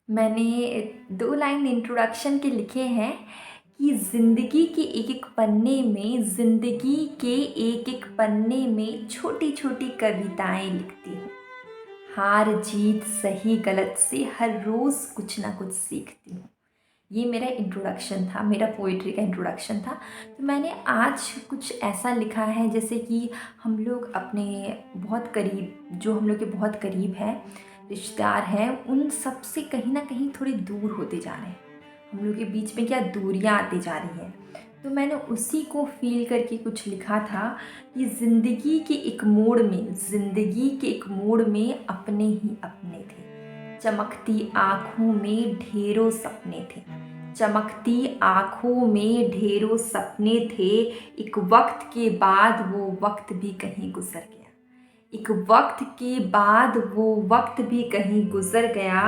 मैंने 2 line introduction के लिखे हैं कि ज़िंदगी के एक-एक पन्ने में, ज़िंदगी के एक-एक पन्ने में छोटी-छोटी कविताएँ लिखती हूँ। हार जीत सही गलत से हर रोज़ कुछ ना कुछ सीखती हूँ। ये मेरा इंट्रोडक्शन था, मेरा पोएट्री का इंट्रोडक्शन था। तो मैंने आज कुछ ऐसा लिखा है जैसे कि हम लोग अपने बहुत करीब, जो हम लोग के बहुत करीब हैं, रिश्तेदार हैं, उन सब से कहीं न कहीं थोड़े दूर होते जा रहे हैं। हम लोग के बीच में क्या दूरियाँ आती जा रही हैं। तो मैंने उसी को फ़ील करके कुछ लिखा था कि ज़िंदगी के एक मोड़ में, ज़िंदगी के एक मोड़ में अपने ही अपने थे। चमकती आँखों में ढेरों सपने थे। चमकती आँखों में ढेरों सपने थे। एक वक़्त के बाद वो वक़्त भी कहीं गुज़र गया। एक वक़्त के बाद वो वक़्त भी कहीं गुज़र गया।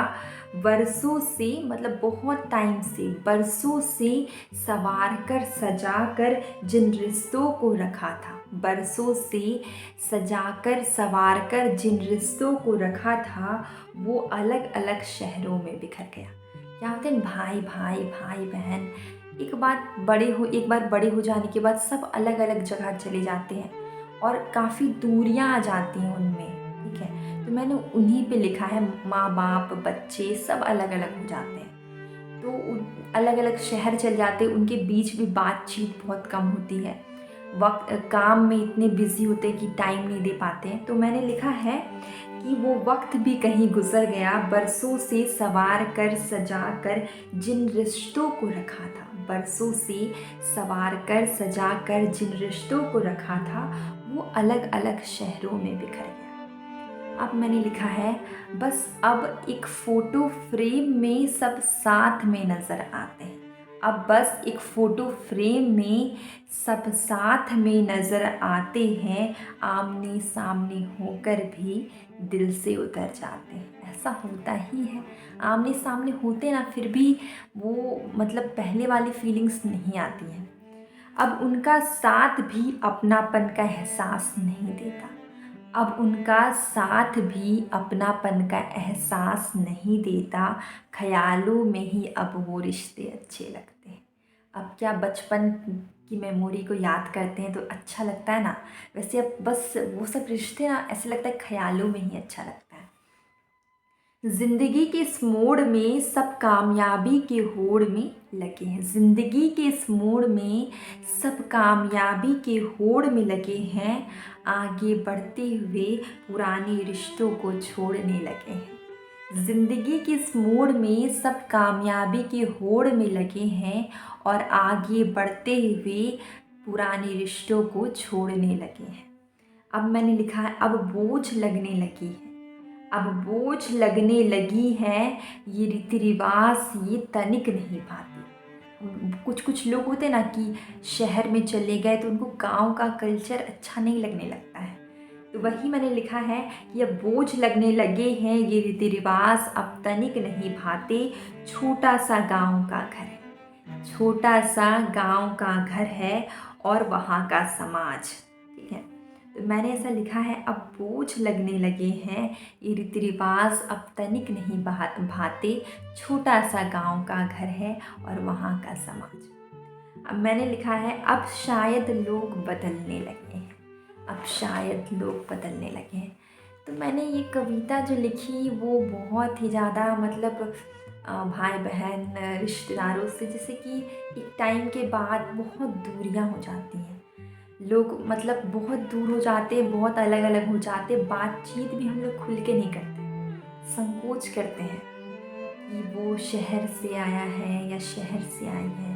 बरसों से, मतलब बहुत टाइम से, बरसों से सँवार कर सजा कर जिन रिश्तों को रखा था, बरसों से सजा कर सँवार कर जिन रिश्तों को रखा था, वो अलग-अलग शहरों में बिखर गया। क्या होते हैं भाई-भाई, भाई-बहन, एक बार बड़े हो जाने के बाद सब अलग-अलग जगह चले जाते हैं और काफ़ी दूरियाँ आ जाती हैं उनमें, ठीक है? तो मैंने उन्हीं पे लिखा है, माँ-बाप, बच्चे सब अलग-अलग हो जाते हैं। तो अलग-अलग शहर चले जाते हैं, उनके बीच भी बातचीत बहुत कम होती है। काम में इतने बिज़ी होते हैं कि टाइम नहीं दे पाते हैं। तो मैंने लिखा है कि वो वक़्त भी कहीं गुज़र गया, बरसों से सँवार कर सजा कर जिन रिश्तों को रखा था, बरसों से सँवार कर सजा कर जिन रिश्तों को रखा था, वो अलग-अलग शहरों में बिखर गया। अब मैंने लिखा है, बस अब एक फ़ोटो फ्रेम में सब साथ में नज़र आते हैं। अब बस एक फ़ोटो फ्रेम में सब साथ में नज़र आते हैं, आमने-सामने होकर भी दिल से उतर जाते हैं। ऐसा होता ही है, आमने-सामने होते ना फिर भी वो, मतलब पहले वाली फीलिंग्स नहीं आती हैं। अब उनका साथ भी अपनापन का एहसास नहीं देता। अब उनका साथ भी अपनापन का एहसास नहीं देता। ख़यालों में ही अब वो रिश्ते अच्छे लगते हैं। अब क्या बचपन की मेमोरी को याद करते हैं तो अच्छा लगता है ना? वैसे अब बस वो सब रिश्ते ना, ऐसे लगता है ख़यालों में ही अच्छा लगता है। ज़िंदगी के इस मोड़ में सब कामयाबी के होड़ में लगे हैं। ज़िंदगी के इस मोड़ में सब कामयाबी के होड़ में लगे हैं। आगे बढ़ते हुए पुराने रिश्तों को छोड़ने लगे हैं। ज़िंदगी के इस मोड़ में सब कामयाबी के होड़ में लगे हैं और आगे बढ़ते हुए पुराने रिश्तों को छोड़ने लगे हैं। अब मैंने लिखा है, अब बोझ लगने लगी है। अब बोझ लगने लगी है, ये रीति रिवाज ये तनिक नहीं भाती। कुछ लोग होते ना कि शहर में चले गए तो उनको गांव का कल्चर अच्छा नहीं लगने लगता है। तो वही मैंने लिखा है कि अब बोझ लगने लगे हैं, ये रीति रिवाज अब तनिक नहीं भाते। छोटा सा गांव का घर है, छोटा सा गांव का घर है और वहाँ का समाज, ठीक है? तो मैंने ऐसा लिखा है, अब बोझ लगने लगे हैं, ये रीति रिवाज अब तनिक नहीं भाते। छोटा सा गांव का घर है और वहाँ का समाज। अब मैंने लिखा है, अब शायद लोग बदलने लगे हैं। अब शायद लोग बदलने लगे हैं। तो मैंने ये कविता जो लिखी वो बहुत ही ज़्यादा, मतलब भाई बहन, रिश्तेदारों से, जैसे कि एक टाइम के बाद बहुत दूरियां हो जाती हैं। लोग मतलब बहुत दूर हो जाते, बहुत अलग अलग हो जाते, बातचीत भी हम लोग खुल के नहीं करते, संकोच करते हैं कि वो शहर से आया है या शहर से आई है,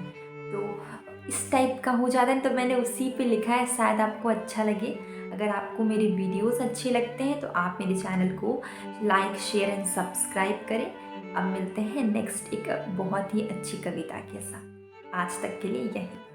तो इस टाइप का हो जाता है। तो मैंने उसी पे लिखा है, शायद आपको अच्छा लगे। अगर आपको मेरे वीडियोस अच्छे लगते हैं तो आप मेरे चैनल को लाइक, शेयर एंड सब्सक्राइब करें। अब मिलते हैं नेक्स्ट एक बहुत ही अच्छी कविता के साथ। आज तक के लिए यही।